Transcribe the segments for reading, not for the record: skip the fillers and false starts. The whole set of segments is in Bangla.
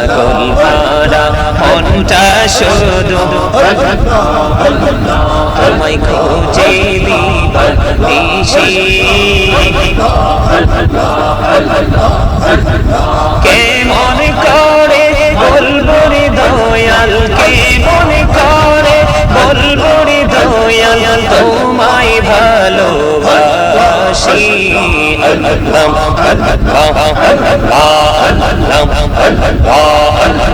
কলকারা মনটা শুধু তোমায় খুঁজে দিবার দিশি কেমন করে বলবো রে দয়াল কেমন করে বলবো রে দয়াল তোমায় ভালোবাসি আল্লাহ আল্লাহ আল্লাহ আল্লাহ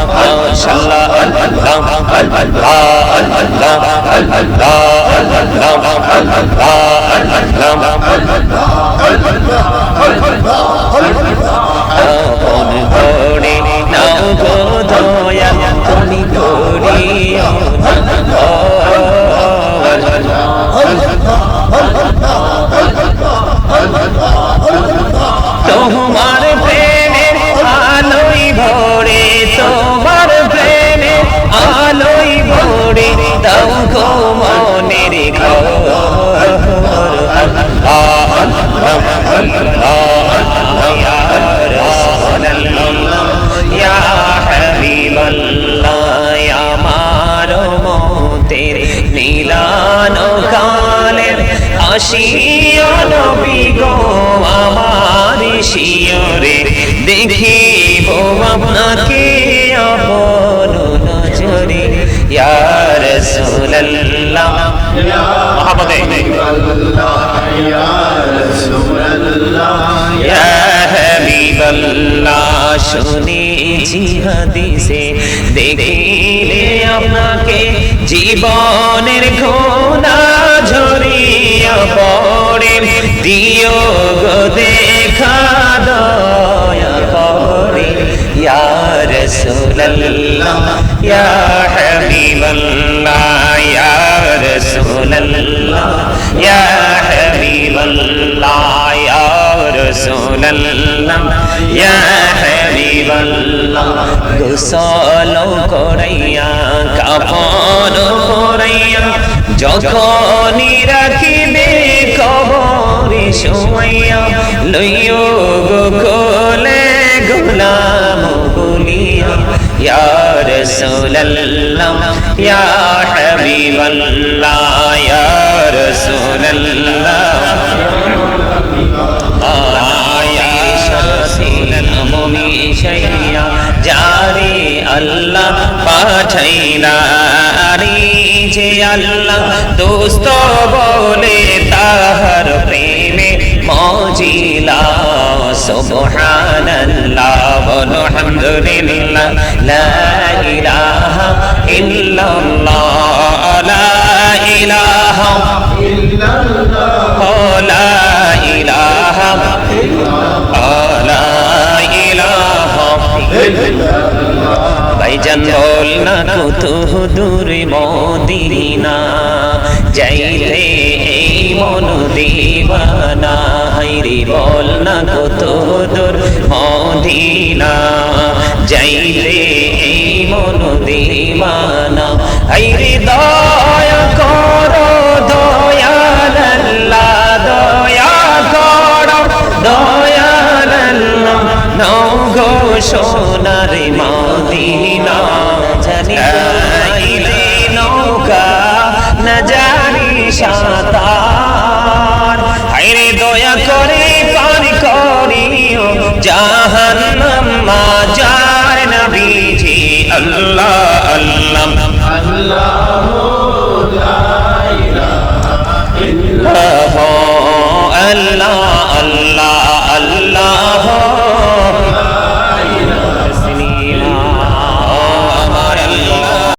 মাশাআল্লাহ আল্লাহ আল্লাহ আপন করে নাও গো দয়াল তুমি করিও তোমার প্রেমের আলোয় ভরে তোমার প্রেমের আলোয় ভরে দাও গো মনের ঘর ইয়া হাবিবাল্লাহ আমার মতের নীলানো কালের আসিও নবী গো আমার শিয়রে দেখিব আপনাকে আপন নজরে ইয়া রাসূলুল্লাহ মুহাম্মদে ইয়া রাসূলুল্লাহ ইয়া হাবিবাল্লাহ শুনেছি হাদিসে দেখিলে আপনাকে জীবনের ঘোনা ঝরিয়া পড়ে দিও গো দেখা দয়া করে ইয়া রাসূলুল্লাহ ইয়া হাবিবাল্লাহ ইয়া রাসূলুল্লাহ ইয়া হাবিবাল্লাহ ইয়া রাসূলুল্লাহ ইয়া হাবিবাল্লাহ গোসল করাইয়া কাফন পরাইয়া যখনই রাখিবে কবরে শোয়াইয়া লইও গো কোলে গোলাম বলিয়া ইয়া রাসূলুল্লাহ ইয়া হাবিবাল্লাহ ইয়া রাসূলুল্লাহ যারে আল্লাহ পাঠাইলা যে আল্লাহ দোস্ত বলে তাহার প্রেমে মজিলা সুবহানাল্লাহ বলো আলহামদুলিল্লাহ লা ইলাহা ইল্লাল্লাহ লা ইলাহা ইল্লাল্লাহ লা ইলাহা ইল্লাল্লাহ লা ইলাহা ইল্লাল্লাহ ভাইজান বল না কত দূরে মদিনা যাইতে এই মন দিবানা হাইরে বল না কত দূর মদিনা যাইতে এই মন দিবানা হাইরে দয়া করো দয়াল আল্লাহ দয়া করো দয়াল আল্লাহ নাও গো সোনার মদিনা জানিলে নৌকা না জানি সাঁতার হায়রে দয়া করে পার করিও জাহান্নাম মাজার নবীজি আল্লাহ আল্লাহ আল্লাহু লা ইলাহা ইল্লাল্লাহ আল্লাহ আল্লাহ